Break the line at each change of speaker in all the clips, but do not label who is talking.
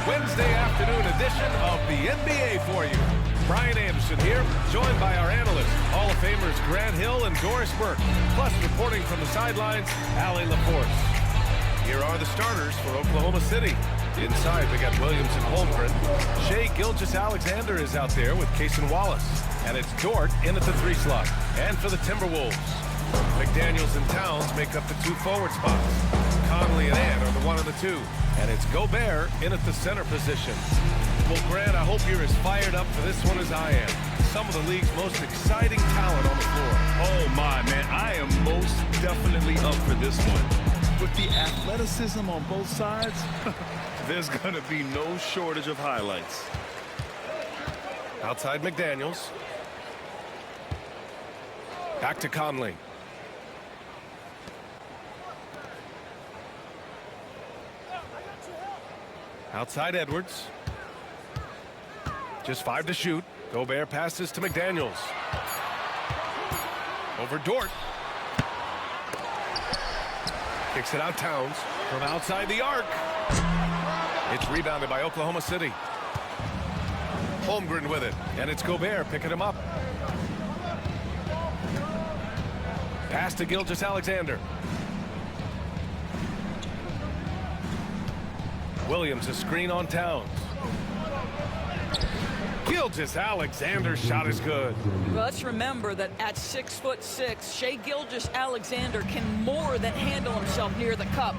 Wednesday afternoon edition of the NBA for you. Brian Anderson here, joined by our analysts, Hall of Famers Grant Hill and Doris Burke, plus reporting from the sidelines, Allie LaForce. Here are the starters for Oklahoma City. Inside, we got Williams and Holmgren. Shai Gilgeous-Alexander is out there with Cason Wallace. And it's Dort in at the 3 slot. And for the Timberwolves, McDaniels and Towns make up the 2 forward spots. Conley and Ant are the 1 and the 2. And it's Gobert in at the center position. Well, Grant, I hope you're as fired up for this one as I am. Some of the league's most exciting talent on the floor.
Oh, my, man. I am most definitely up for this one. With the athleticism on both sides, there's going to be no shortage of highlights.
Outside McDaniels. Back to Conley. Outside Edwards. Just 5 to shoot. Gobert passes to McDaniels. Over Dort. Kicks it out Towns from outside the arc. It's rebounded by Oklahoma City. Holmgren with it, and it's Gobert picking him up. Pass to Gilgeous-Alexander. Williams a screen on Towns. Gilgeous-Alexander's shot is good.
Well, let's remember that at 6'6", Shai Gilgeous-Alexander can more than handle himself near the cup.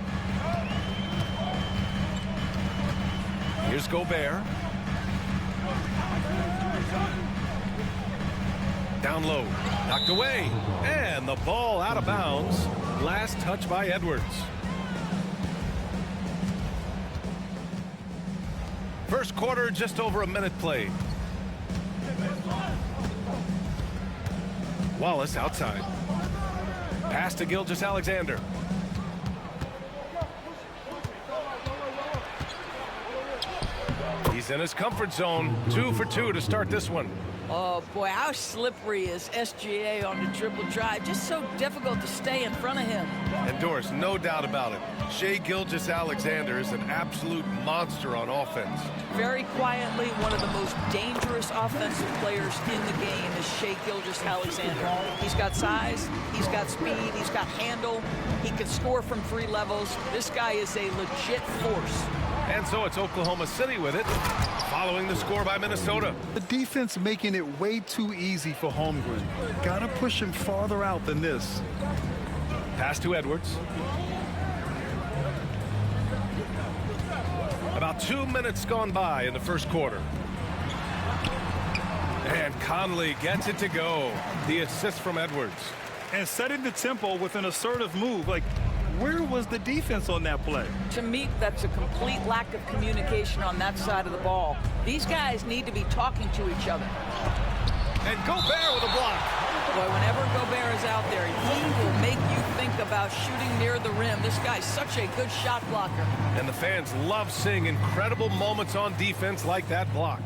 Here's Gobert. Down low, knocked away, and the ball out of bounds. Last touch by Edwards. First quarter, just over a minute played. Wallace outside. Pass to Gilgeous-Alexander. He's in his comfort zone. 2 for 2 to start this one.
Oh, boy, how slippery is SGA on the dribble drive? Just so difficult to stay in front of him.
And Doris, no doubt about it. Shai Gilgeous-Alexander is an absolute monster on offense.
Very quietly, one of the most dangerous offensive players in the game is Shai Gilgeous-Alexander. He's got size, he's got speed, he's got handle. He can score from 3 levels. This guy is a legit force.
And so it's Oklahoma City with it, following the score by Minnesota.
The defense making it way too easy for Holmgren. Gotta push him farther out than this.
Pass to Edwards. About 2 minutes gone by in the first quarter. And Conley gets it to go. The assist from Edwards.
And setting the tempo with an assertive move. Like, where was the defense on that play?
To me, that's a complete lack of communication on that side of the ball. These guys need to be talking to each other.
And Gobert with a block.
Boy, whenever Gobert is out there, he will make you think about shooting near the rim. This guy's such a good shot blocker.
And the fans love seeing incredible moments on defense like that block.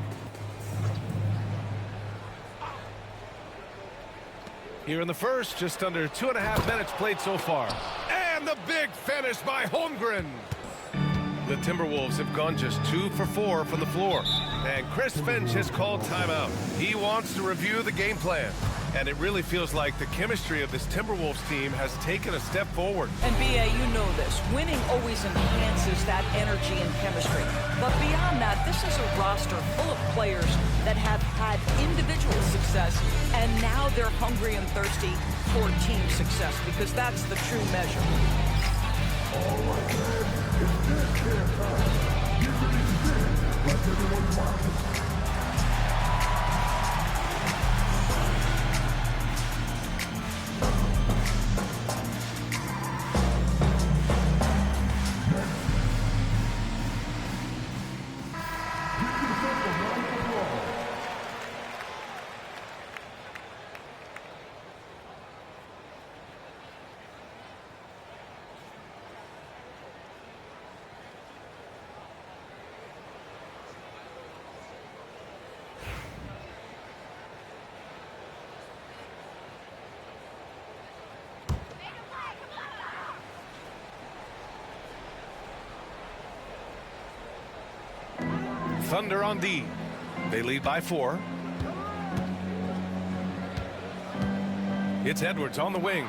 Here in the first, just under 2.5 minutes played so far. And the big finish by Holmgren. The Timberwolves have gone just 2 for 4 from the floor. And Chris Finch has called timeout. He wants to review the game plan. And it really feels like the chemistry of this Timberwolves team has taken a step forward.
And B.A., you know this. Winning always enhances that energy and chemistry. But beyond that, this is a roster full of players that have had individual success, and now they're hungry and thirsty for team success, because that's the true measure.
All I can is this here time. Give it is this, like everyone watches.
Thunder on D. They lead by 4. It's Edwards on the wing.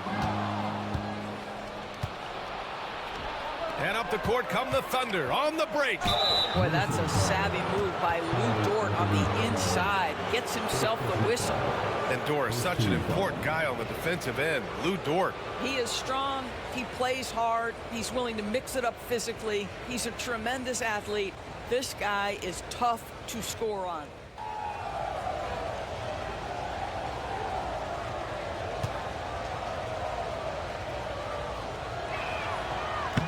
And up the court come the Thunder on the break.
Boy, that's a savvy move by Lou Dort on the inside. Gets himself the whistle.
And Dort is such an important guy on the defensive end. Lou Dort.
He is strong. He plays hard. He's willing to mix it up physically. He's a tremendous athlete. This guy is tough to score on.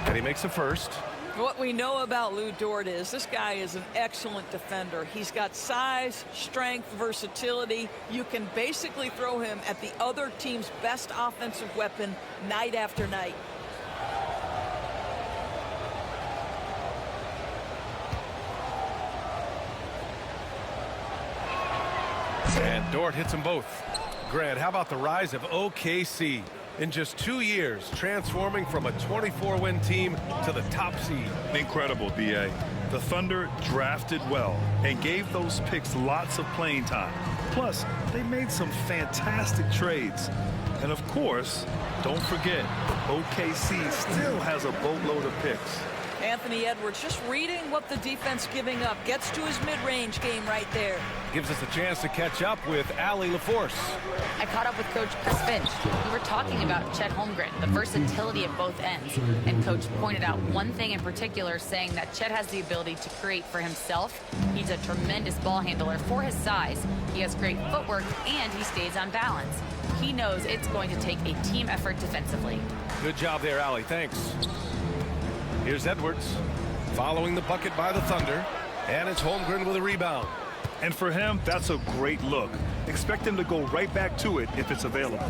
And he makes the first.
What we know about Lou Dort is this guy is an excellent defender. He's got size, strength, versatility. You can basically throw him at the other team's best offensive weapon night after night.
And Dort hits them both. Grant, how about the rise of OKC? In just 2 years, transforming from a 24-win team to the top seed.
Incredible, B.A. The Thunder drafted well and gave those picks lots of playing time. Plus, they made some fantastic trades. And of course, don't forget, OKC still has a boatload of picks.
Anthony Edwards just reading what the defense giving up. Gets to his mid-range game right there.
Gives us a chance to catch up with Allie LaForce.
I caught up with Coach Chris Finch. We were talking about Chet Holmgren, the versatility of both ends. And Coach pointed out one thing in particular, saying that Chet has the ability to create for himself. He's a tremendous ball handler for his size. He has great footwork, and he stays on balance. He knows it's going to take a team effort defensively.
Good job there, Allie. Thanks. Here's Edwards, following the bucket by the Thunder, and it's Holmgren with a rebound.
And for him, that's a great look. Expect him to go right back to it if it's available.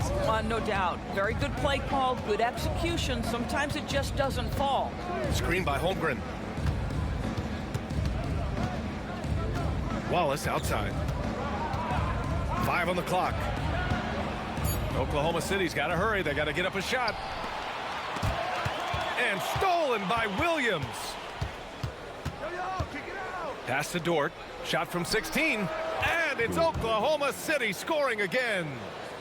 No doubt. Very good play call, good execution. Sometimes it just doesn't fall.
Screen by Holmgren. Wallace outside. 5 on the clock. Oklahoma City's got to hurry. They got to get up a shot. And stolen by Williams. Pass to Dort. Shot from 16. And it's Oklahoma City scoring again.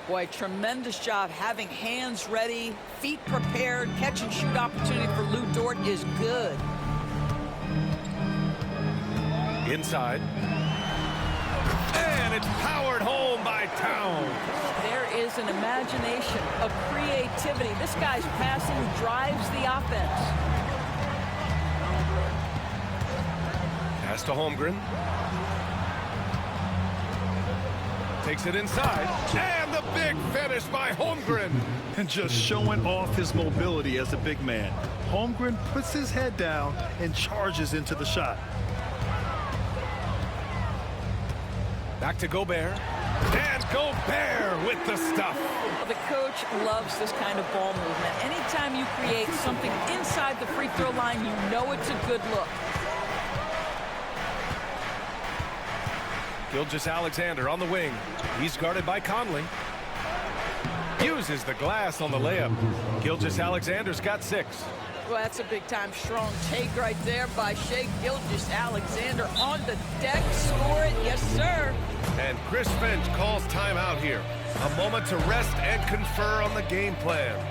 Boy, tremendous job having hands ready, feet prepared. Catch and shoot opportunity for Lou Dort is good.
Inside. And it's powered home by Towns.
There is an imagination, a creativity. This guy's passing drives the offense.
Pass to Holmgren. Takes it inside. And the big finish by Holmgren.
And just showing off his mobility as a big man.
Holmgren puts his head down and charges into the shot.
Back to Gobert. And Gobert with the stuff.
The coach loves this kind of ball movement. Anytime you create something inside the free throw line, you know it's a good look.
Gilgeous-Alexander on the wing. He's guarded by Conley. Uses the glass on the layup. Gilgeous-Alexander's got 6.
Well, that's a big-time strong take right there by Shai Gilgeous-Alexander on the deck. Score it, yes, sir.
And Chris Finch calls timeout here. A moment to rest and confer on the game plan.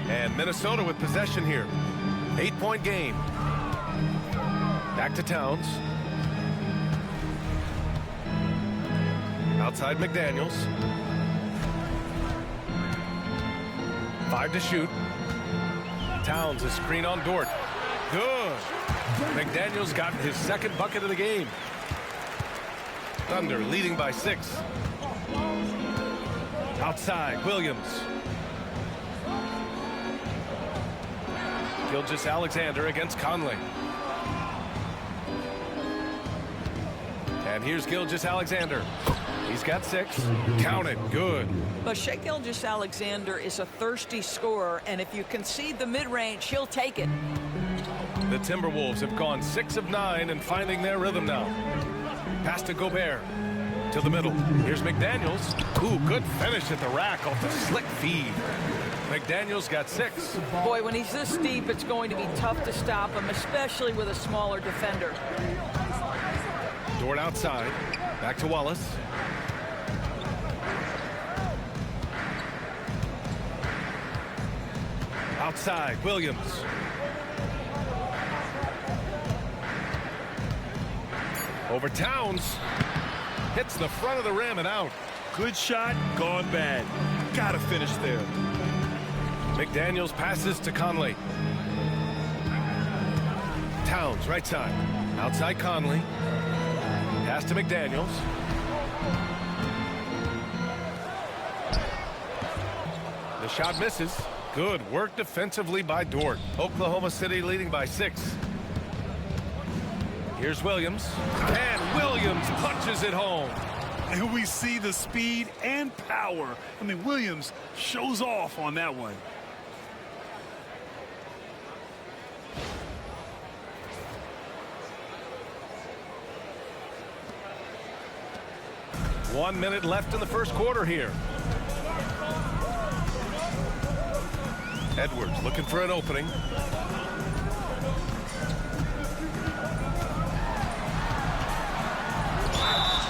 And Minnesota with possession here. 8-point game. Back to Towns. Outside McDaniels. 5 to shoot. Towns, a screen on Dort. Good. McDaniels got his second bucket of the game. Thunder leading by 6. Outside, Williams. Gilgeous-Alexander against Conley. And here's Gilgeous-Alexander. He's got 6. Count it. Good.
But Shai Gilgeous-Alexander is a thirsty scorer, and if you concede the mid-range, he'll take it.
The Timberwolves have gone 6 of 9 and finding their rhythm now. Pass to Gobert. To the middle. Here's McDaniels. Ooh, good finish at the rack off the slick feed. McDaniels got 6.
Boy, when he's this deep, it's going to be tough to stop him, especially with a smaller defender.
Dort outside. Back to Wallace. Outside, Williams. Over Towns. Hits the front of the rim and out.
Good shot, gone bad. Gotta finish there.
McDaniels passes to Conley. Towns, right side. Outside Conley. Pass to McDaniels. The shot misses. Good work defensively by Dort. Oklahoma City leading by 6. Here's Williams. And Williams punches it home.
And we see the speed and power. I mean, Williams shows off on that one.
One minute left in the first quarter here. Edwards looking for an opening.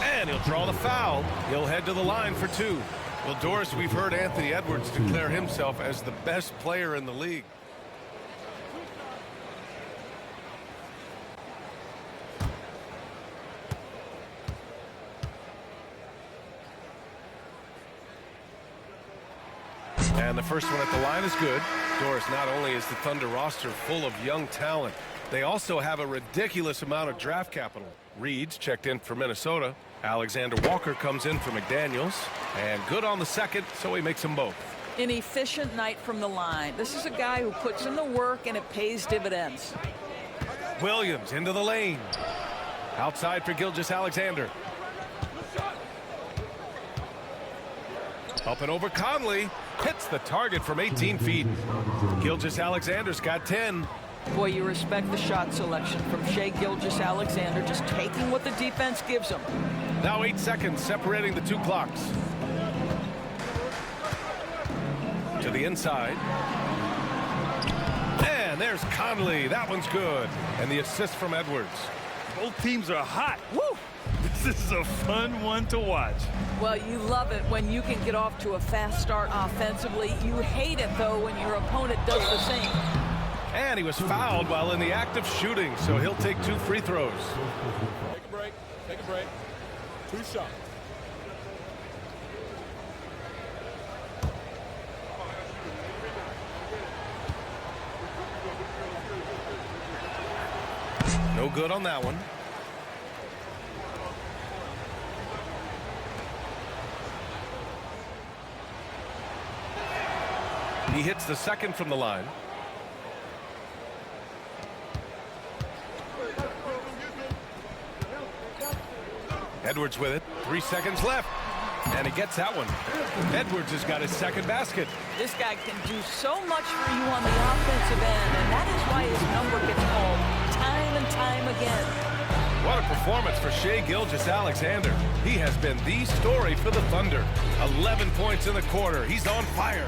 And he'll draw the foul. He'll head to the line for 2. Well, Doris, we've heard Anthony Edwards declare himself as the best player in the league. And the first one at the line is good. Doris, not only is the Thunder roster full of young talent, they also have a ridiculous amount of draft capital. Reed's checked in for Minnesota. Alexander Walker comes in for McDaniels. And good on the second, so he makes them both.
An efficient night from the line. This is a guy who puts in the work and it pays dividends.
Williams into the lane. Outside for Gilgeous-Alexander. Up and over Conley. Hits the target from 18 feet. Gilgeous-Alexander's got 10.
Boy, you respect the shot selection from Shai Gilgeous-Alexander, just taking what the defense gives him.
Now 8 seconds separating the 2 clocks. To the inside. And there's Conley. That one's good. And the assist from Edwards.
Both teams are hot. Woo! This is a fun one to watch.
Well, you love it when you can get off to a fast start offensively. You hate it, though, when your opponent does the same.
And he was fouled while in the act of shooting, so he'll take 2 free throws.
Take a break. Take a break. 2 shots.
No good on that one. He hits the second from the line. Edwards with it. 3 seconds left. And he gets that one. Edwards has got his second basket.
This guy can do so much for you on the offensive end, and that is why his number gets called time and time again.
What a performance for Shai Gilgeous-Alexander. He has been the story for the Thunder. 11 points in the quarter. He's on fire.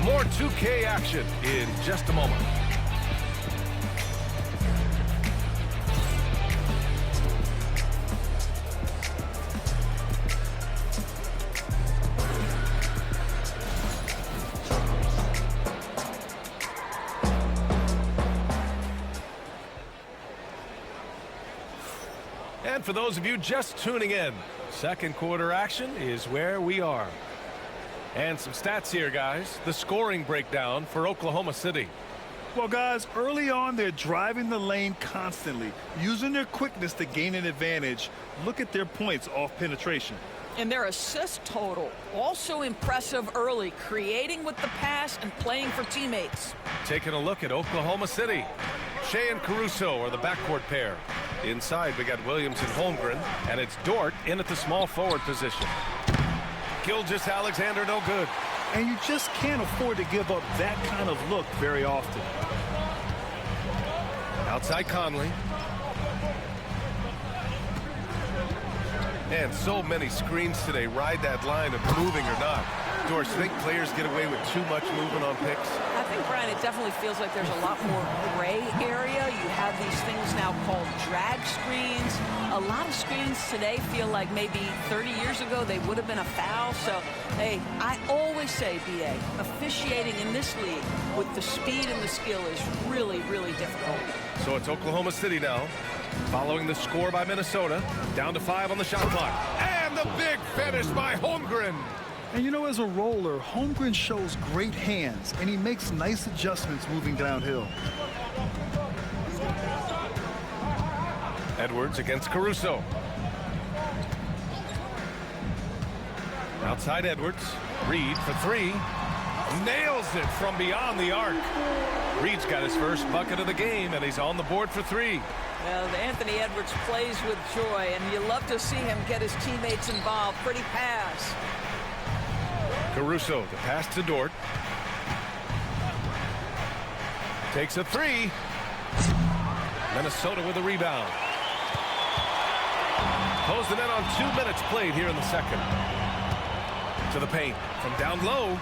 More 2K action in just a moment. And for those of you just tuning in, second quarter action is where we are. And some stats here, guys. The scoring breakdown for Oklahoma City.
Well, guys, early on, they're driving the lane constantly, using their quickness to gain an advantage. Look at their points off penetration.
And their assist total, also impressive early, creating with the pass and playing for teammates.
Taking a look at Oklahoma City. Shea and Caruso are the backcourt pair. Inside, we got Williams and Holmgren, and it's Dort in at the small forward position. Gilgeous-Alexander no good.
And you just can't afford to give up that kind of look very often.
Outside Conley. And so many screens today. Ride that line of moving or not. Doris, think players get away with too much movement on picks?
I think, Brian, it definitely feels like there's a lot more gray area. You have these things now called drag screens. A lot of screens today feel like maybe 30 years ago they would have been a foul. So, hey, I always say, BA, officiating in this league with the speed and the skill is really, really difficult.
So it's Oklahoma City now, following the score by Minnesota. Down to 5 on the shot clock. And the big finish by Holmgren.
And you know, as a roller, Holmgren shows great hands, and he makes nice adjustments moving downhill.
Edwards against Caruso. Outside Edwards. Reed for 3. Nails it from beyond the arc. Reed's got his first bucket of the game, and he's on the board for 3.
Well, Anthony Edwards plays with joy, and you love to see him get his teammates involved. Pretty pass.
Caruso, the pass to Dort. Takes a 3. Minnesota with a rebound. Close the net on 2 minutes played here in the second. To the paint from down low.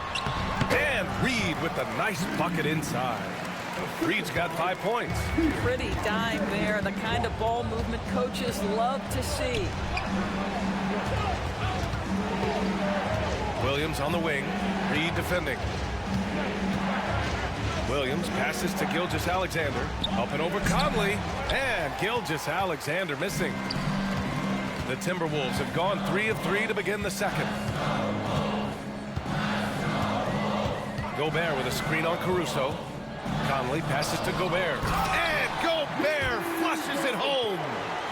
And Reed with the nice bucket inside. Reed's got 5 points.
Pretty dime there. The kind of ball movement coaches love to see.
Williams on the wing. Reed defending. Williams passes to Gilgeous-Alexander. Up and over Conley. And Gilgeous-Alexander missing. The Timberwolves have gone 3 of 3 to begin the second. Gobert with a screen on Caruso. Conley passes to Gobert. And Gobert flushes it home.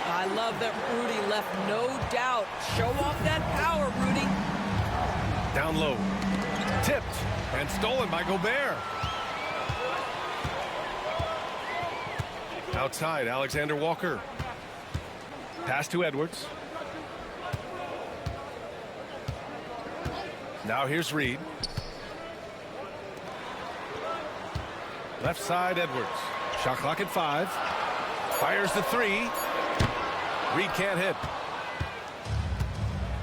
I love that Rudy left no doubt. Show off that power, Rudy.
Down low. Tipped and stolen by Gobert. Outside, Alexander Walker. Pass to Edwards. Now here's Reed. Left side, Edwards. Shot clock at 5. Fires the 3. Reed can't hit.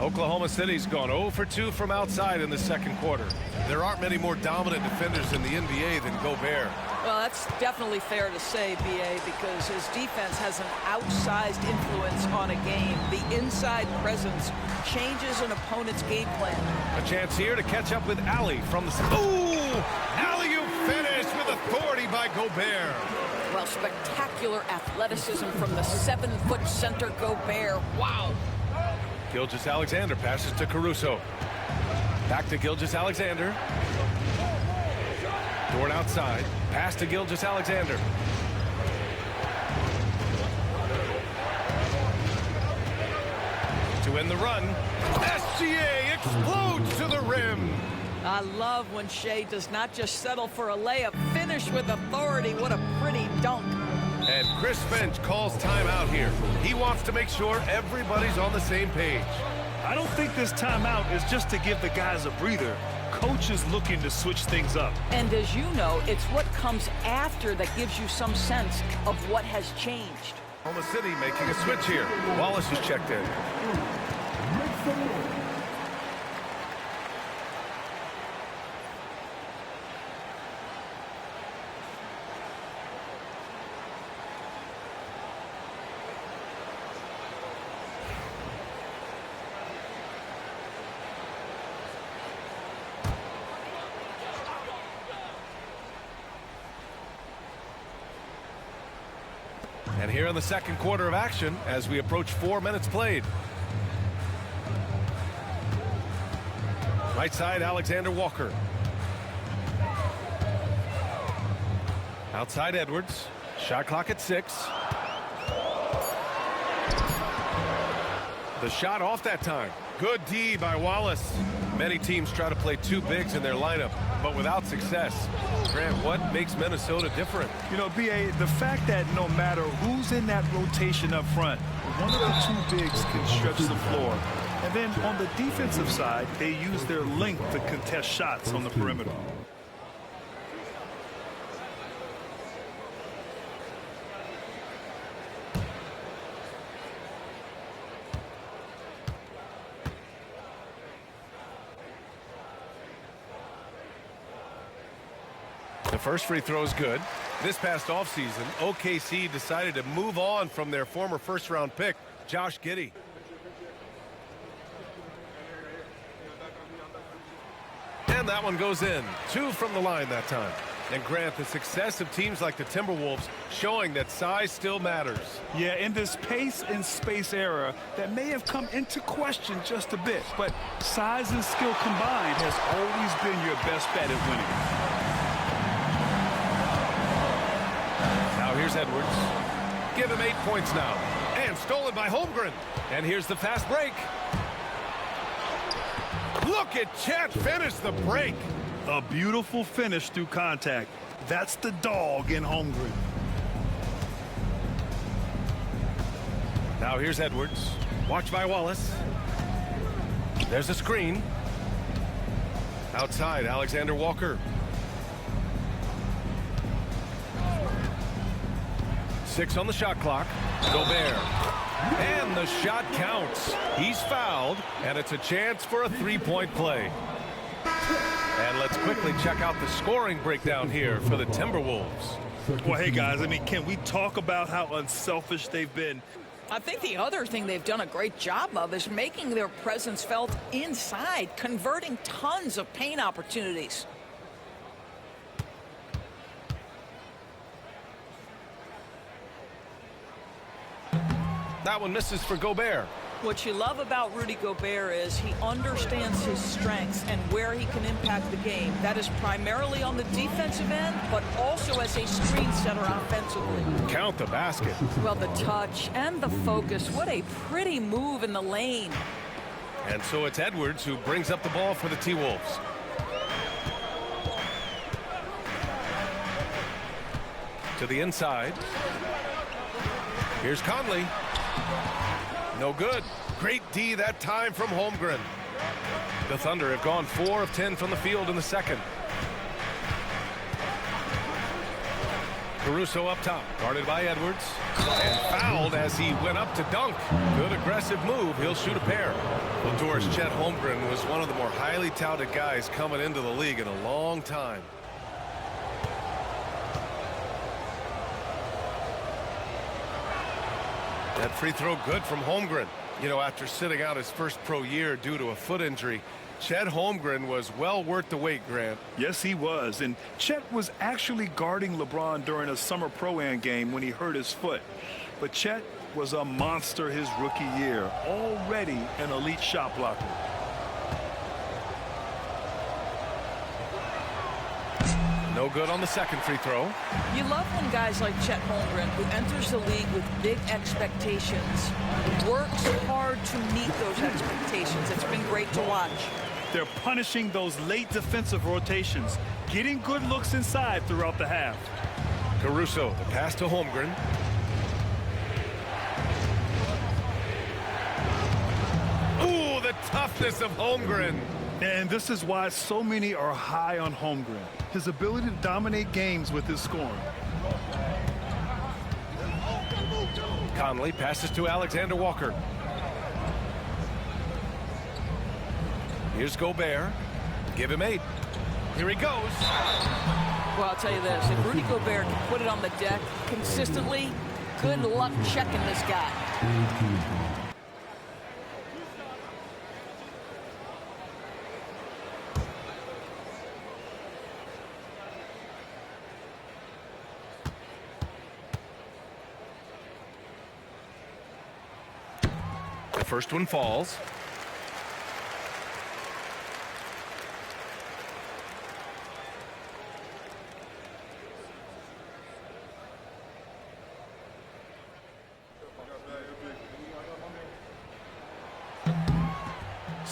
Oklahoma City's gone 0 for 2 from outside in the second quarter. There aren't many more dominant defenders in the NBA than Gobert.
Well, that's definitely fair to say, BA, because his defense has an outsized influence on a game. The inside presence changes an opponent's game plan.
A chance here to catch up with Alley from the... Ooh! Alley-oop finish with authority by Gobert.
Well, spectacular athleticism from the 7-foot center Gobert. Wow!
Gilgeous-Alexander passes to Caruso. Back to Gilgeous-Alexander. Dort outside. Pass to Gilgeous-Alexander. To end the run. SGA explodes to the rim.
I love when Shea does not just settle for a layup. Finish with authority. What a pretty dunk.
And Chris Finch calls timeout here. He wants to make sure everybody's on the same page.
I don't think this timeout is just to give the guys a breather. Coach is looking to switch things up.
And as you know, it's what comes after that gives you some sense of what has changed.
Oklahoma City making a switch here. Wallace is checked in. And here in the second quarter of action as we approach 4 minutes played. Right side, Alexander Walker. Outside Edwards. Shot clock at 6. The shot off that time. Good D by Wallace. Many teams try to play two bigs in their lineup, but without success. Grant, what makes Minnesota different?
You know, B.A., the fact that no matter who's in that rotation up front, one of the two bigs can stretch the floor. And then on the defensive side, they use their length to contest shots on the perimeter.
The first free throw is good. This past offseason, OKC decided to move on from their former first-round pick, Josh Giddey. And that one goes in. 2 from the line that time. And Grant, the success of teams like the Timberwolves showing that size still matters.
Yeah, in this pace and space era, that may have come into question just a bit, but size and skill combined has always been your best bet at winning.
Now here's Edwards. Give him 8 points now. And stolen by Holmgren. And here's the fast break. Look at Chet finish the break.
A beautiful finish through contact. That's the dog in Holmgren.
Now here's Edwards. Watch by Wallace. There's a screen. Outside, Alexander Walker. 6 on the shot clock. Gobert. And the shot counts. He's fouled, and it's a chance for a three-point play. And let's quickly check out the scoring breakdown here for the Timberwolves.
Well, hey, guys, I mean, can we talk about how unselfish they've been?
I think the other thing they've done a great job of is making their presence felt inside, converting tons of paint opportunities.
That one misses for Gobert.
What you love about Rudy Gobert is he understands his strengths and where he can impact the game. That is primarily on the defensive end, but also as a screen setter offensively.
Count the basket.
Well, the touch and the focus. What a pretty move in the lane.
And so it's Edwards who brings up the ball for the T-Wolves. To the inside. Here's Conley. No good. Great D that time from Holmgren. The Thunder have gone 4 of 10 from the field in the second. Caruso up top, guarded by Edwards. And fouled as he went up to dunk. Good aggressive move. He'll shoot a pair. Well, Doris, Chet Holmgren was one of the more highly touted guys coming into the league in a long time. That free throw good from Holmgren. You know, after sitting out his first pro year due to a foot injury, Chet Holmgren was well worth the wait, Grant.
Yes, he was. And Chet was actually guarding LeBron during a summer Pro-Am game when he hurt his foot. But Chet was a monster his rookie year, already an elite shot blocker.
No good on the second free throw.
You love when guys like Chet Holmgren, who enters the league with big expectations, works hard to meet those expectations. It's been great to watch.
They're punishing those late defensive rotations, getting good looks inside throughout the half.
Caruso, the pass to Holmgren. Ooh, the toughness of Holmgren.
And this is why so many are high on Holmgren. His ability to dominate games with his scoring.
Conley passes to Alexander Walker. Here's Gobert. Give him 8. Here he goes.
Well, I'll tell you this. If Rudy Gobert can put it on the deck consistently, good luck checking this guy.
The first one falls.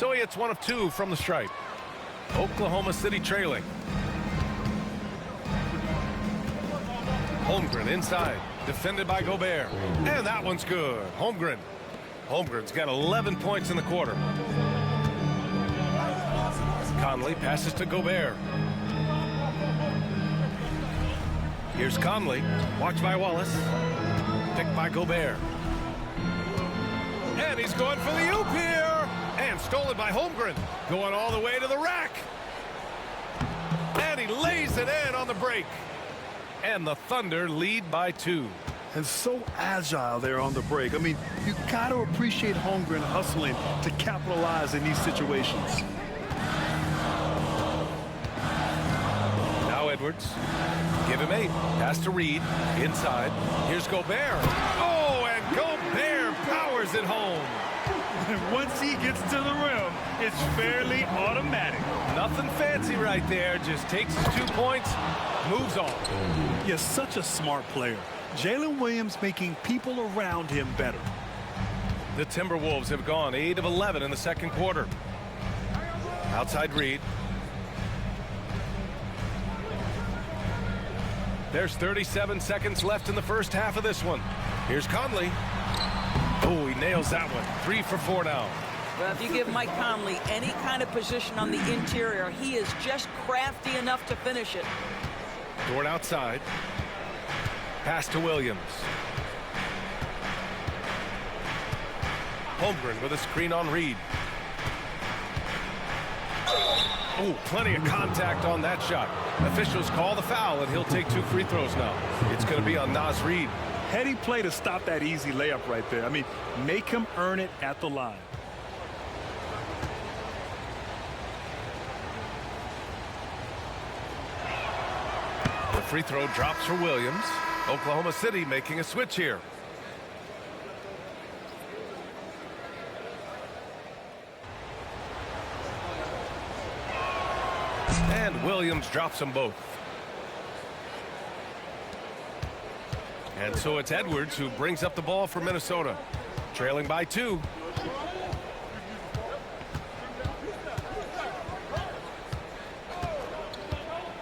So he hits one of two from the stripe. Oklahoma City trailing. Holmgren inside, defended by Gobert. And that one's good. Holmgren's got 11 points in the quarter. Conley passes to Gobert. Here's Conley, watched by Wallace. Picked by Gobert. And he's going for the oop here. And stolen by Holmgren. Going all the way to the rack. And he lays it in on the break. And the Thunder lead by 2.
And so agile there on the break. I mean, you got to appreciate Holmgren hustling to capitalize in these situations.
Now Edwards. Give him 8. Pass to Reed. Inside. Here's Gobert. Oh, and Gobert powers it home.
Once he gets to the rim, it's fairly automatic.
Nothing fancy right there. Just takes his 2 points, moves on.
He's such a smart player. Jalen Williams making people around him better.
The Timberwolves have gone 8 of 11 in the second quarter. Outside Reed. There's 37 seconds left in the first half of this one. Here's Conley. Oh, he nails that one. 3 for 4 now.
Well, if you give Mike Conley any kind of position on the interior, he is just crafty enough to finish it.
Dort outside. Pass to Williams. Holmgren with a screen on Reed. Oh, plenty of contact on that shot. Officials call the foul, and he'll take 2 free throws now. It's going to be on Naz Reid.
Heady play to stop that easy layup right there. I mean, make him earn it at the line.
The free throw drops for Williams. Oklahoma City making a switch here. And Williams drops them both. And so it's Edwards who brings up the ball for Minnesota. Trailing by 2.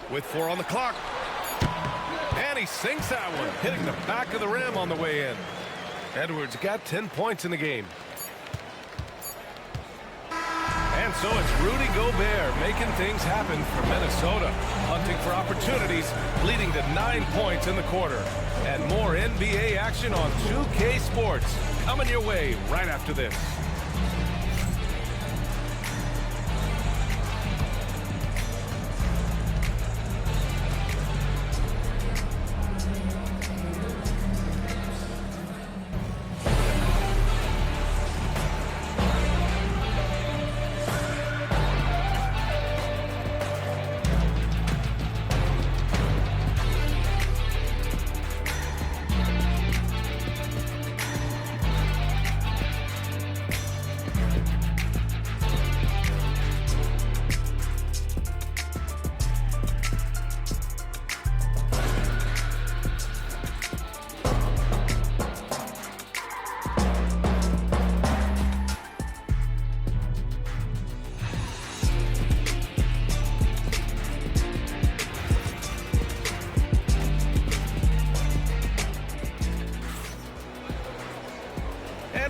With 4 on the clock. And he sinks that one, hitting the back of the rim on the way in. Edwards got 10 points in the game. And so it's Rudy Gobert making things happen for Minnesota. Hunting for opportunities, leading to 9 points in the quarter. And more NBA action on 2K Sports. Coming your way right after this.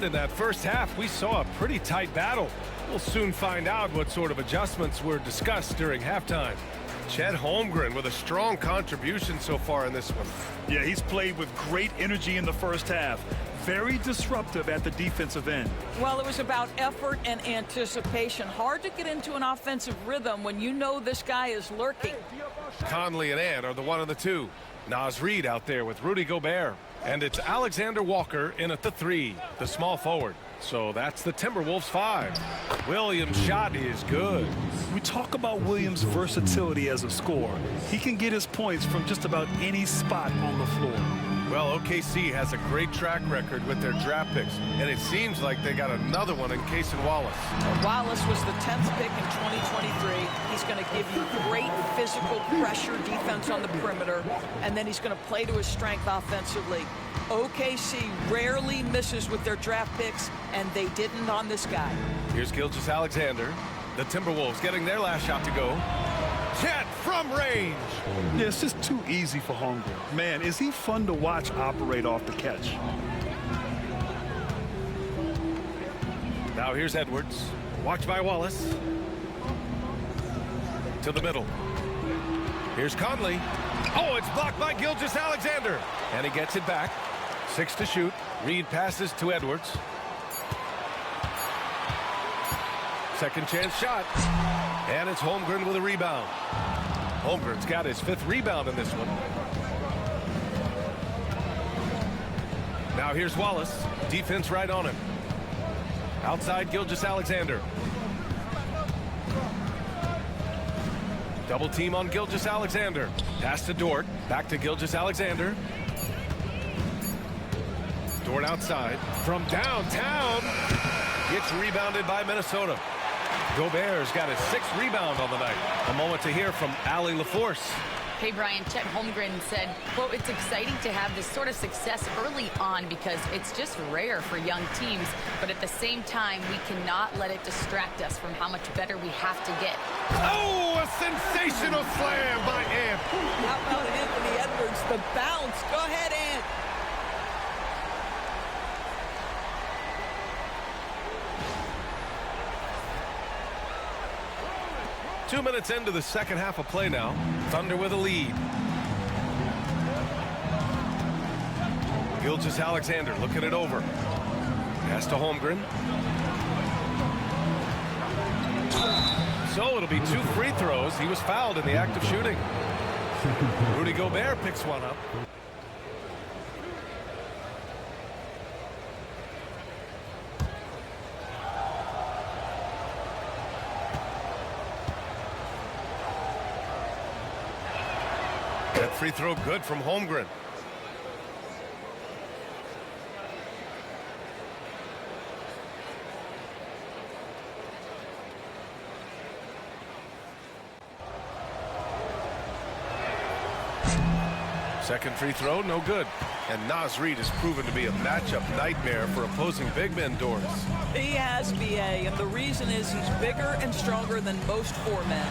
In that first half, we saw a pretty tight battle. We'll soon find out what sort of adjustments were discussed during halftime. Chet Holmgren with a strong contribution so far in this one.
Yeah, he's played with great energy in the first half. Very disruptive at the defensive end.
Well, it was about effort and anticipation. Hard to get into an offensive rhythm when you know this guy is lurking.
Conley and Ant are the 1 and the 2. Naz Reid out there with Rudy Gobert. And it's Alexander Walker in at the 3, the small forward. So that's the Timberwolves 5. Williams' shot is good.
We talk about Williams' versatility as a scorer. He can get his points from just about any spot on the floor.
Well, OKC has a great track record with their draft picks, and it seems like they got another one in Cason Wallace.
Wallace was the 10th pick in 2023. He's going to give you great physical pressure defense on the perimeter, and then he's going to play to his strength offensively. OKC rarely misses with their draft picks, and they didn't on this guy.
Here's Gilgeous-Alexander. The Timberwolves getting their last shot to go. Chet from range.
Yeah, it's just too easy for Holmgren. Man, is he fun to watch operate off the catch.
Now here's Edwards. Watched by Wallace. To the middle. Here's Conley. Oh, it's blocked by Gilgeous-Alexander. And he gets it back. 6 to shoot. Reed passes to Edwards. Second chance shot. And it's Holmgren with a rebound. Holmgren's got his 5th rebound in this one. Now here's Wallace. Defense right on him. Outside Gilgeous-Alexander. Double team on Gilgeous-Alexander. Pass to Dort. Back to Gilgeous-Alexander. Dort outside. From downtown. Gets rebounded by Minnesota. Gobert's got his 6th rebound on the night. A moment to hear from Allie LaForce.
Hey, Brian, Chet Holmgren said, quote, "It's exciting to have this sort of success early on because it's just rare for young teams. But at the same time, we cannot let it distract us from how much better we have to get."
Oh, a sensational slam by Ant.
How about Anthony Edwards? The bounce. Go ahead, Ant.
Two minutes into the second half of play now. Thunder with a lead. Gilgeous-Alexander looking it over. Pass to Holmgren. So it'll be 2 free throws. He was fouled in the act of shooting. Rudy Gobert picks one up. That free throw good from Holmgren. Second free throw, no good. And Naz Reid has proven to be a matchup nightmare for opposing big men, Doris.
He has, BA, and the reason is he's bigger and stronger than most 4 men.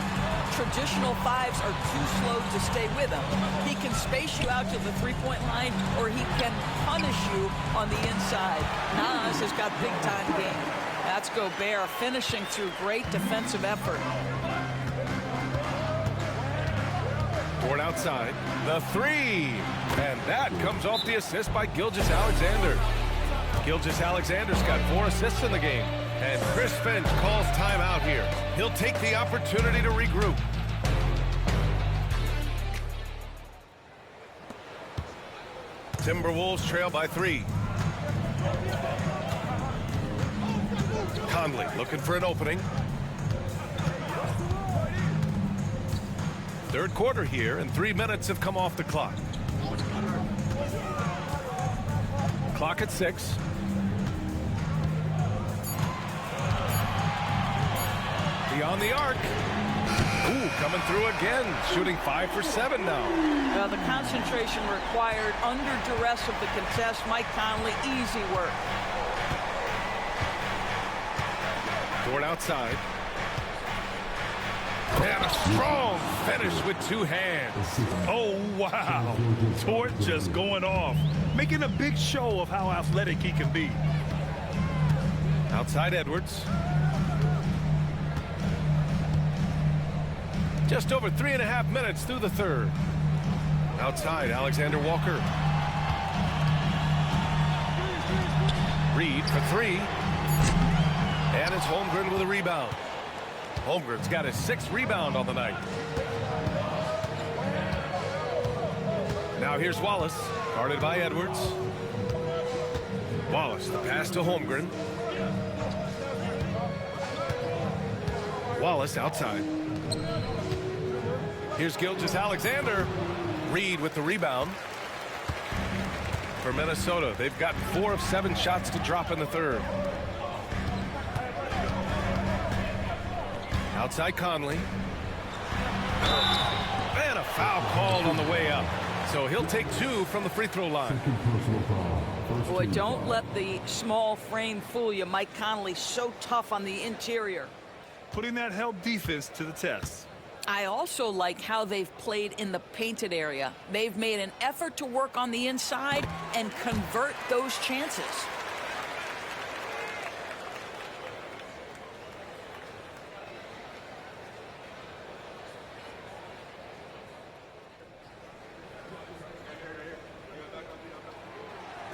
Traditional 5s are too slow to stay with him. He can space you out to the three-point line, or he can punish you on the inside. Naz has got big-time game. That's Gobert finishing through great defensive effort.
Dort outside. The 3. And that comes off the assist by Gilgeous-Alexander. Gilgeous-Alexander's got 4 assists in the game. And Chris Finch calls timeout here. He'll take the opportunity to regroup. Timberwolves trail by 3. Conley looking for an opening. Third quarter here, and 3 minutes have come off the clock. Clock at 6. Beyond the arc. Ooh, coming through again. Shooting 5 for 7 now.
The concentration required under duress of the contest. Mike Conley, easy work.
Dort outside. And a strong finish with 2 hands.
Oh, wow. Dort just going off, making a big show of how athletic he can be.
Outside Edwards. Just over 3.5 minutes through the third. Outside, Alexander Walker. Reed for 3. And it's Holmgren with a rebound. Holmgren's got his 6th rebound on the night. Now here's Wallace, guarded by Edwards. Wallace, the pass to Holmgren. Wallace outside. Here's Gilgeous-Alexander. Reed with the rebound. For Minnesota, they've gotten 4 of 7 shots to drop in the third. Outside Conley. And a foul called on the way up. So he'll take 2 from the free throw line.
Boy, don't let the small frame fool you. Mike Conley so tough on the interior.
Putting that help defense to the test.
I also like how they've played in the painted area. They've made an effort to work on the inside and convert those chances.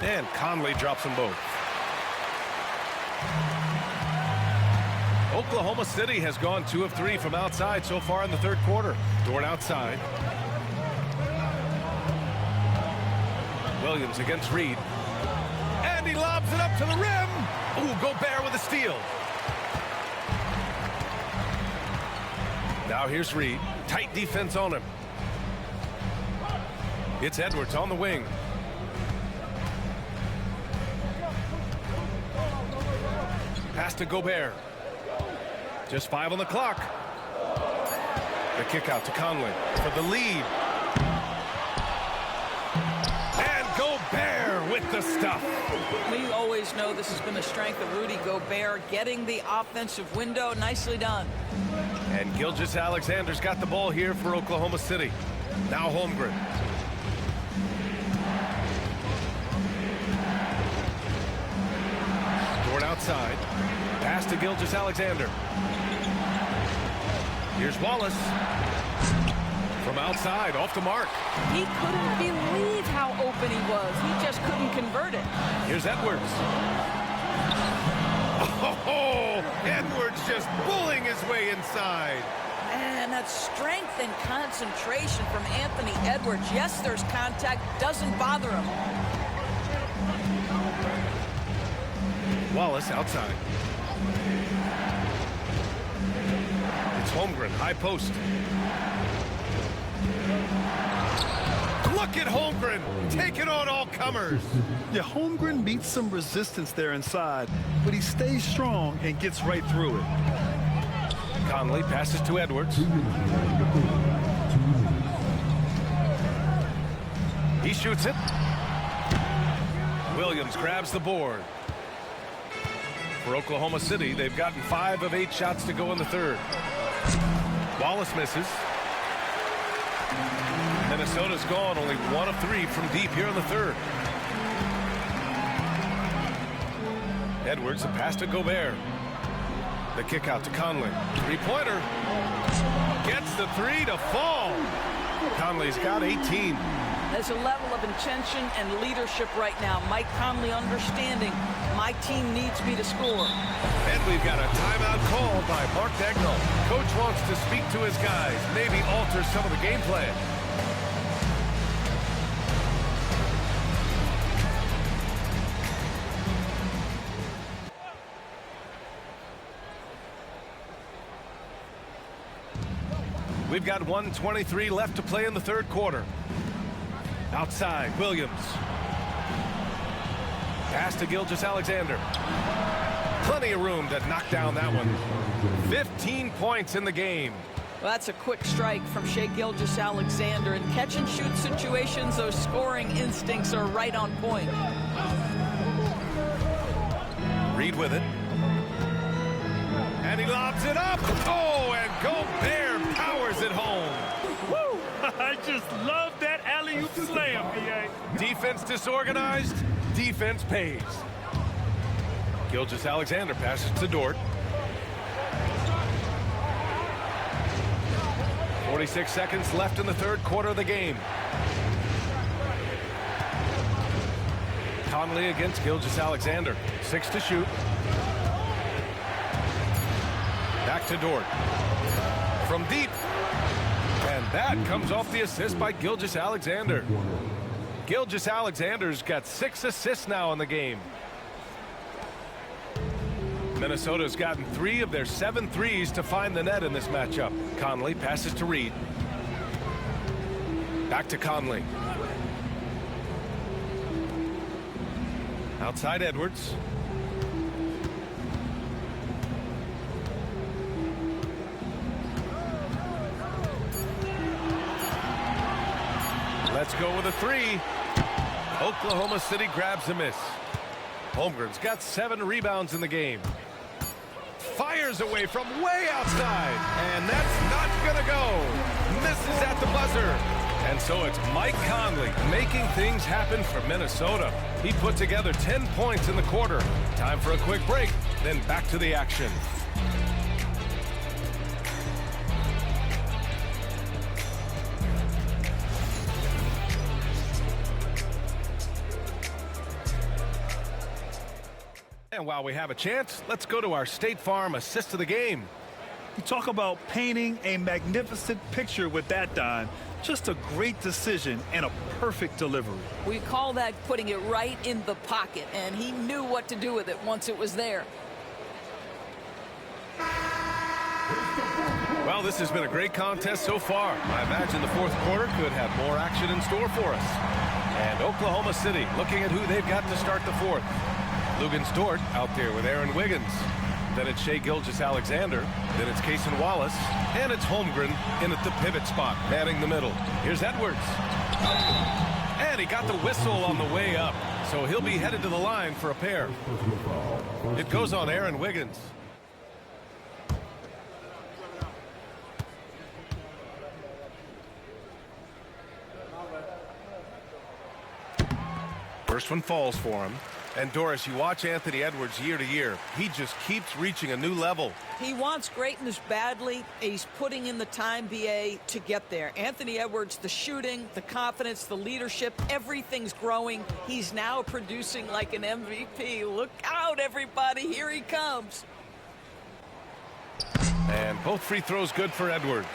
And Conley drops them both. Oklahoma City has gone 2 of 3 from outside so far in the third quarter. Dort outside. Williams against Reed. And he lobs it up to the rim. Ooh, Gobert with a steal. Now here's Reed. Tight defense on him. It's Edwards on the wing. Pass to Gobert. Just 5 on the clock. The kick out to Conley for the lead. And Gobert with the stuff.
We always know this has been a strength of Rudy Gobert, getting the offensive window. Nicely done.
And Gilgeous-Alexander's got the ball here for Oklahoma City. Now Holmgren. Dort outside. Pass to Gilgeous-Alexander. Here's Wallace. From outside, off the mark.
He couldn't believe how open he was. He just couldn't convert it.
Here's Edwards. Oh, Edwards just bullying his way inside.
And that strength and concentration from Anthony Edwards. Yes, there's contact. Doesn't bother him.
Wallace outside. It's Holmgren, high post. Look at Holmgren taking on all comers.
Yeah, Holmgren meets some resistance there inside, but he stays strong and gets right through it.
Conley passes to Edwards. He shoots it. Williams grabs the board. For Oklahoma City, they've gotten 5 of 8 shots to go in the third. Wallace misses. Minnesota's gone only 1 of 3 from deep here in the third. Edwards, a pass to Gobert. The kick out to Conley. 3-pointer. Gets the 3 to fall. Conley's got 18.
There's a level of intention and leadership right now. Mike Conley understanding my team needs me to score.
And we've got a timeout call by Mark Dagnall. Coach wants to speak to his guys, maybe alter some of the game plan. We've got 1:23 left to play in the third quarter. Outside, Williams. Pass to Gilgeous-Alexander. Plenty of room to knock down that one. 15 points in the game.
Well, that's a quick strike from Shai Gilgeous-Alexander. In catch-and-shoot situations, those scoring instincts are right on point.
Reed with it. And he lobs it up. Oh, and Gobert powers it home.
Woo! I just love that alley-oop slam, BA.
Defense disorganized, defense pays. Gilgeous-Alexander passes to Dort. 46 seconds left in the third quarter of the game. Conley against Gilgeous-Alexander. 6 to shoot. Back to Dort. From deep. And that comes off the assist by Gilgeous-Alexander. Gilgeous-Alexander's got 6 assists now in the game. Minnesota's gotten 3 of their 7 threes to find the net in this matchup. Conley passes to Reed. Back to Conley. Outside Edwards. Let's go with a three. Oklahoma City grabs a miss. Holmgren's got 7 rebounds in the game. Fires away from way outside, and that's not gonna go. Misses at the buzzer. And so it's Mike Conley making things happen for Minnesota. He put together 10 points in the quarter. Time for a quick break, then back to the action. And while we have a chance, let's go to our State Farm assist of the game.
You talk about painting a magnificent picture with that, Don. Just a great decision and a perfect delivery.
We call that putting it right in the pocket, and he knew what to do with it once it was there.
Well, this has been a great contest so far. I imagine the fourth quarter could have more action in store for us. And Oklahoma City looking at who they've got to start the fourth. Lugens Dort out there with Aaron Wiggins. Then it's Shai Gilgeous-Alexander. Then it's Cason Wallace. And it's Holmgren in at the pivot spot, manning the middle. Here's Edwards. And he got the whistle on the way up. So he'll be headed to the line for a pair. It goes on Aaron Wiggins. First one falls for him. And Doris, you watch Anthony Edwards year to year. He just keeps reaching a new level.
He wants greatness badly. He's putting in the time, BA, to get there. Anthony Edwards, the shooting, the confidence, the leadership, everything's growing. He's now producing like an MVP. Look out, everybody. Here he comes.
And both free throws good for Edwards.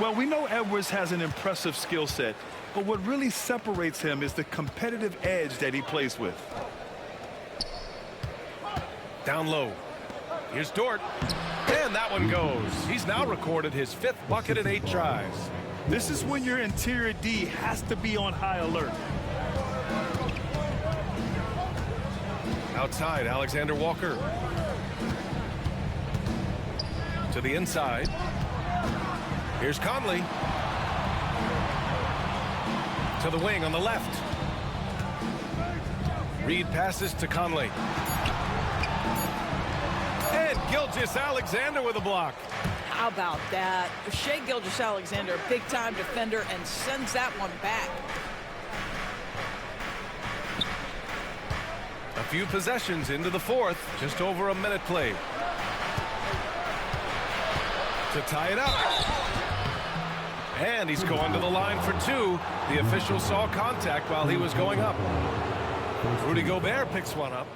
Well, we know Edwards has an impressive skill set, but what really separates him is the competitive edge that he plays with.
Down low. Here's Dort. And that one goes. He's now recorded his 5th bucket in 8 tries.
This is when your interior D has to be on high alert.
Outside, Alexander Walker. To the inside. Here's Conley. To the wing on the left. Reed passes to Conley. And Gilgeous-Alexander with a block.
How about that? Shai Gilgeous-Alexander, a big-time defender, and sends that one back.
A few possessions into the fourth. Just over a minute played. To tie it up. And he's going to the line for 2. The official saw contact while he was going up. Rudy Gobert picks one up.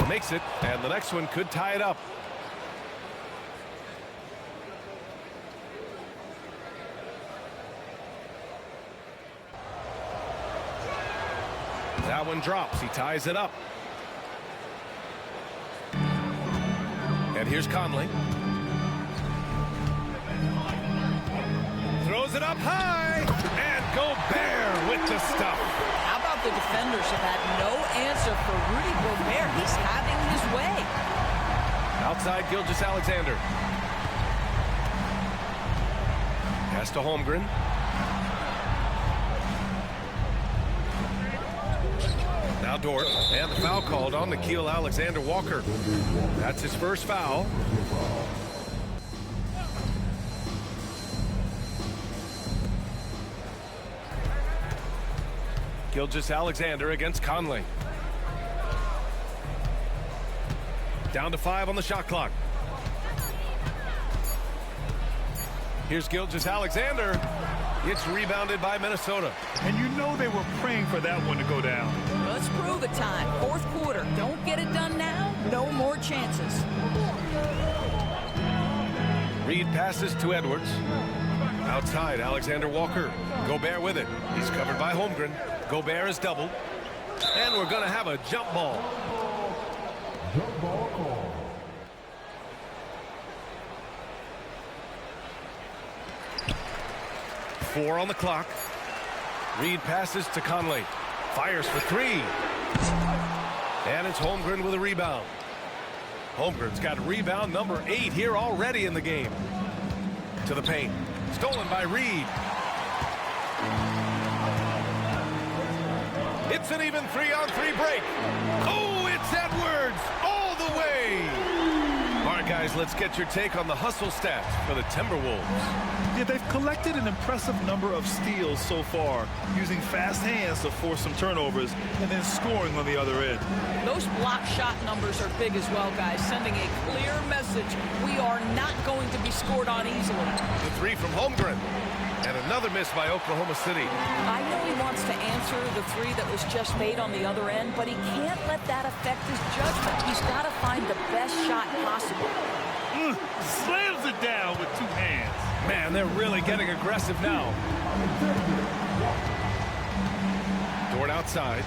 Makes it, and the next one could tie it up. That one drops. He ties it up. And here's Conley. Throws it up high. And Gobert with the stuff.
How about the defenders have had no answer for Rudy Gobert? He's having his way.
Outside Gilgeous-Alexander. Pass to Holmgren. Now Dort, and the foul called on Nickeil Alexander-Walker. That's his first foul. Gilgeous-Alexander against Conley. Down to 5 on the shot clock. Here's Gilgeous-Alexander. It's rebounded by Minnesota.
And you know they were praying for that one to go down.
Let's prove it time. Fourth quarter. Don't get it done now. No more chances.
Reed passes to Edwards. Outside, Alexander Walker. Gobert with it. He's covered by Holmgren. Gobert is doubled. And we're going to have a jump ball.
Jump ball call.
Four on the clock. Reed passes to Conley. Fires for three. And it's Holmgren with a rebound. Holmgren's got rebound number 8 here already in the game. To the paint. Stolen by Reed. It's an even 3-on-3 break. Oh, it's Edwards all the way. All right, guys, let's get your take on the hustle stats for the Timberwolves.
Yeah, they've collected an impressive number of steals so far, using fast hands to force some turnovers and then scoring on the other end.
Those block shot numbers are big as well, guys, sending a clear message. We are not going to be scored on easily.
The three from Holmgren. And another miss by Oklahoma City.
I know he wants to answer the three that was just made on the other end, but he can't let that affect his judgment. He's got to find the best shot possible.
Slams it down with 2 hands.
Man, they're really getting aggressive now. Dort outside.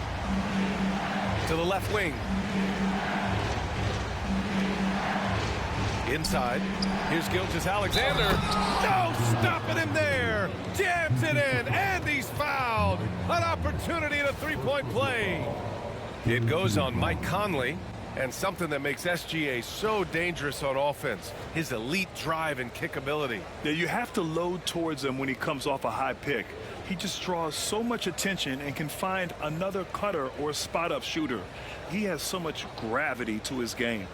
To the left wing. Inside. Here's Gilgeous-Alexander. No stopping him there. Jams it in, and he's fouled. An opportunity at a three-point play. It goes on Mike Conley, and something that makes SGA so dangerous on offense, his elite drive and kick ability.
Yeah, you have to load towards him when he comes off a high pick. He just draws so much attention and can find another cutter or spot-up shooter. He has so much gravity to his game.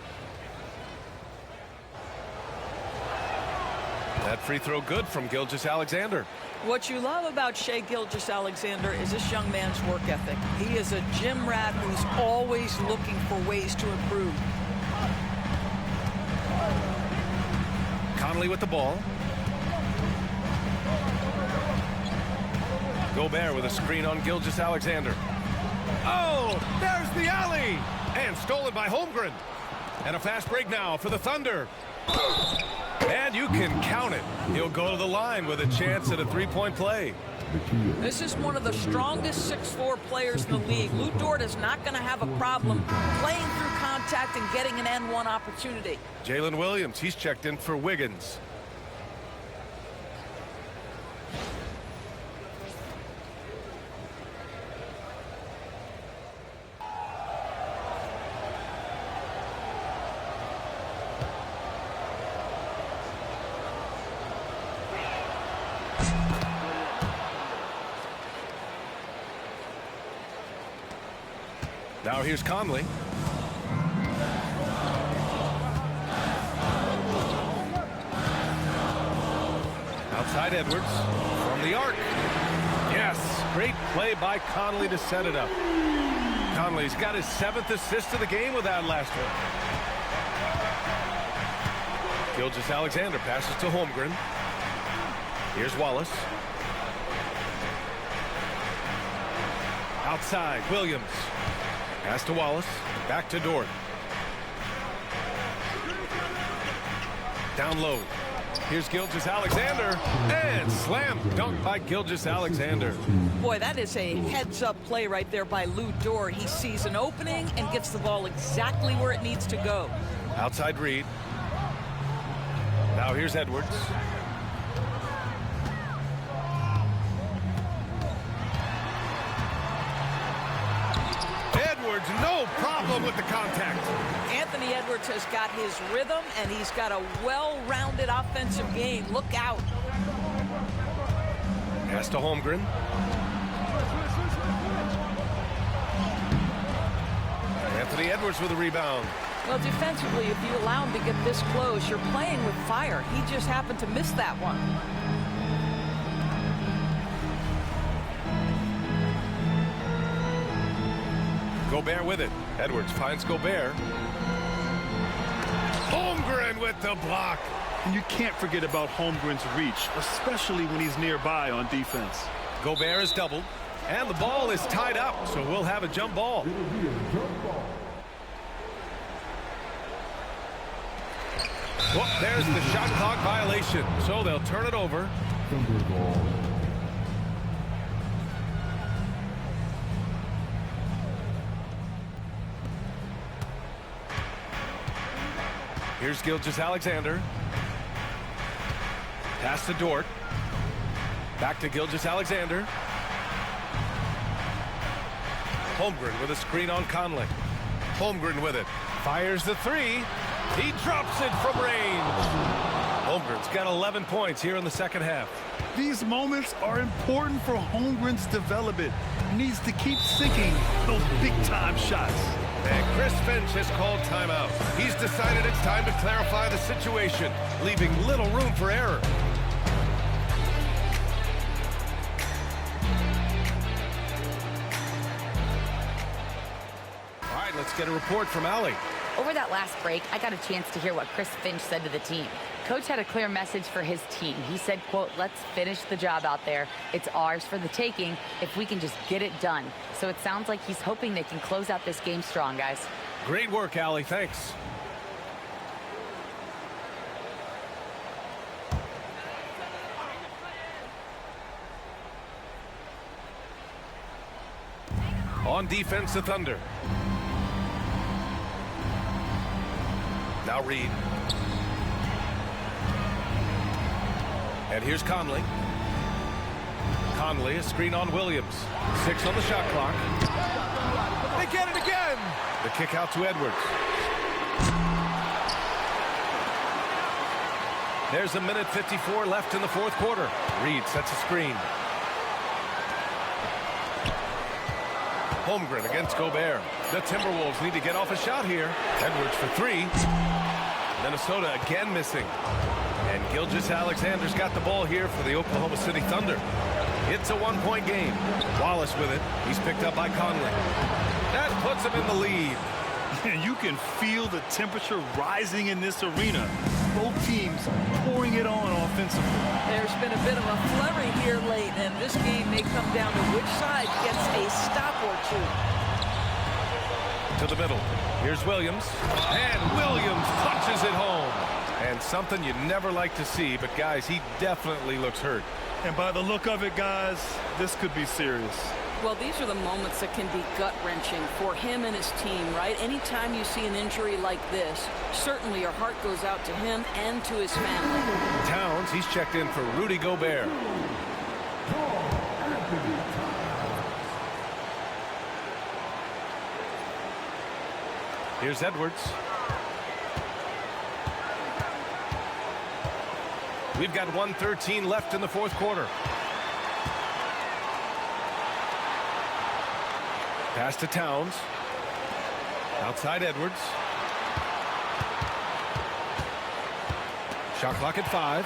That free throw good from Gilgeous-Alexander.
What you love about Shai Gilgeous-Alexander is this young man's work ethic. He is a gym rat who's always looking for ways to improve.
Conley with the ball. Gobert with a screen on Gilgeous-Alexander. Oh, there's the alley! And stolen by Holmgren. And a fast break now for the Thunder. And you can count it. He'll go to the line with a chance at a three-point play.
This is one of the strongest 6'4" players in the league. Lou Dort is not going to have a problem playing through contact and getting an N1 opportunity.
Jalen Williams, he's checked in for Wiggins. Now here's Conley. Outside Edwards from the arc. Yes, great play by Conley to set it up. Conley's got his 7th assist of the game with that last one. Gilgeous-Alexander passes to Holmgren. Here's Wallace. Outside, Williams. Pass to Wallace. Back to Dort. Down low. Here's Gilgeous-Alexander. And slam dunk by Gilgeous-Alexander.
Boy, that is a heads-up play right there by Lou Dort. He sees an opening and gets the ball exactly where it needs to go.
Outside Reed. Now here's Edwards. No problem with the contact.
Anthony Edwards has got his rhythm, and he's got a well-rounded offensive game. Look out.
Pass to Holmgren. Anthony Edwards with a rebound.
Well, defensively, if you allow him to get this close, you're playing with fire. He just happened to miss that one.
Gobert with it. Edwards finds Gobert. Holmgren with the block.
And you can't forget about Holmgren's reach, especially when he's nearby on defense.
Gobert is doubled, and the ball is tied up, so we'll have a jump ball. Well, there's the shot clock violation, so they'll turn it over. Here's Gilgeous-Alexander. Pass to Dort. Back to Gilgeous-Alexander. Holmgren with a screen on Conley. Holmgren with it. Fires the three. He drops it from range. Holmgren's got 11 points here in the second half.
These moments are important for Holmgren's development. He needs to keep sinking those big-time shots.
And Chris Finch has called timeout. He's decided it's time to clarify the situation, leaving little room for error. All right, let's get a report from Allie.
Over that last break, I got a chance to hear what Chris Finch said to the team. Coach had a clear message for his team. He said, quote, "Let's finish the job out there. It's ours for the taking if we can just get it done." So it sounds like he's hoping they can close out this game strong, guys.
Great work, Allie. Thanks. On defense, the Thunder. Now Reed. And here's Conley. Conley, a screen on Williams. 6 on the shot clock. They get it again. The kick out to Edwards. There's a minute 54 left in the fourth quarter. Reed sets a screen. Holmgren against Gobert. The Timberwolves need to get off a shot here. Edwards for 3. Minnesota again missing. And Gilgeous-Alexander's got the ball here for the Oklahoma City Thunder. It's a one-point game. Wallace with it. He's picked up by Conley. That puts him in the lead.
And you can feel the temperature rising in this arena. Both teams pouring it on offensively.
There's been a bit of a flurry here late, and this game may come down to which side gets a stop or two.
To the middle. Here's Williams. And Williams punches it home. And something you never like to see, but guys, he definitely looks hurt.
And by the look of it, guys, this could be serious.
Well, these are the moments that can be gut-wrenching for him and his team, right? Anytime you see an injury like this, certainly your heart goes out to him and to his family.
Towns, he's checked in for Rudy Gobert. Here's Edwards. We've got 1:13 left in the fourth quarter. Pass to Towns. Outside Edwards. Shot clock at 5.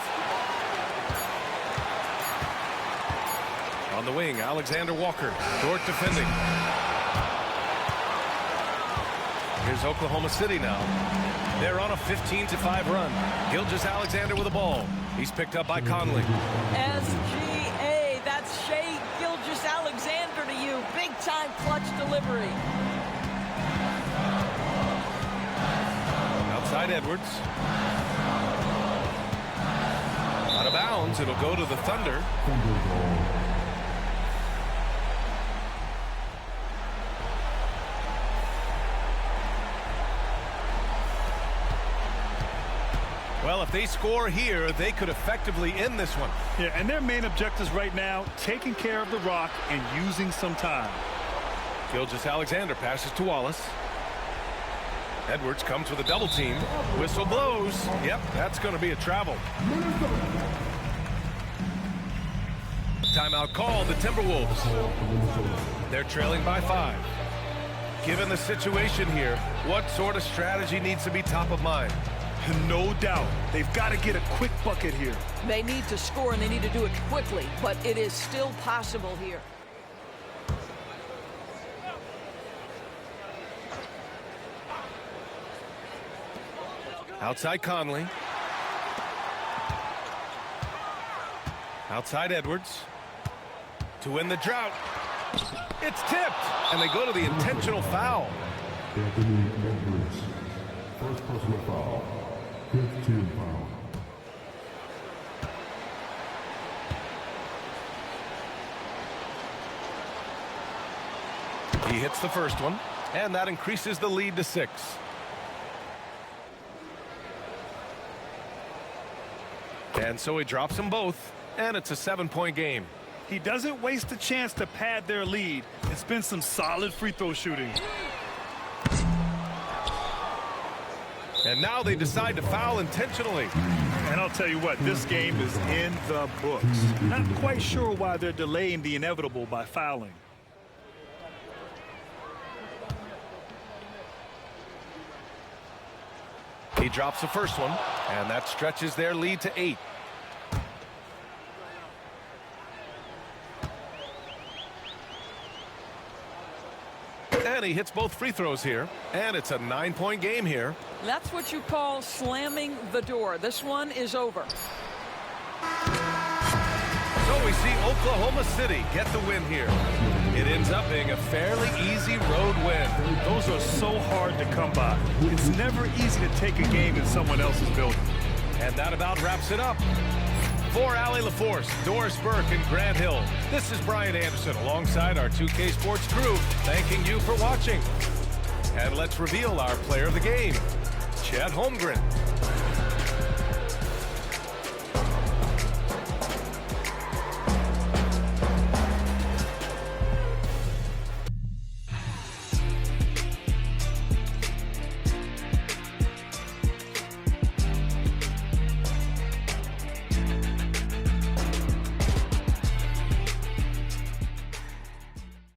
On the wing, Alexander Walker. Dort defending. Here's Oklahoma City now. They're on a 15-5 run. Gilgeous-Alexander with the ball. He's picked up by Conley.
SGA, that's Shai Gilgeous-Alexander to you. Big-time clutch delivery.
Outside Edwards. Out of bounds. It'll go to the Thunder. Well, if they score here, they could effectively end this one.
Yeah, and their main objectives right now, taking care of the rock and using some time.
Gilgeous-Alexander passes to Wallace. Edwards comes with a double team. Whistle blows. Yep, that's going to be a travel. Timeout called, the Timberwolves. They're trailing by 5. Given the situation here, what sort of strategy needs to be top of mind?
No doubt. They've got to get a quick bucket here.
They need to score, and they need to do it quickly, but it is still possible here.
Outside Conley. Outside Edwards. To win the drought. It's tipped, and they go to the intentional foul.
Anthony Edwards. First personal foul. 15 foul.
He hits the first one, and that increases the lead to 6. And so he drops them both, and it's a 7-point game.
He doesn't waste a chance to pad their lead and spend some solid free throw shooting.
And now they decide to foul intentionally.
And I'll tell you what, this game is in the books. Not quite sure why they're delaying the inevitable by fouling.
He drops the first one, and that stretches their lead to 8. And he hits both free throws here, and it's a 9-point game here.
That's what you call slamming the door. This one is over.
So we see Oklahoma City get the win here. It ends up being a fairly easy road win.
Those are so hard to come by. It's never easy to take a game in someone else's building.
And that about wraps it up. For Allie LaForce, Doris Burke, and Grant Hill, this is Brian Anderson alongside our 2K Sports crew, thanking you for watching. And let's reveal our player of the game, Chet Holmgren.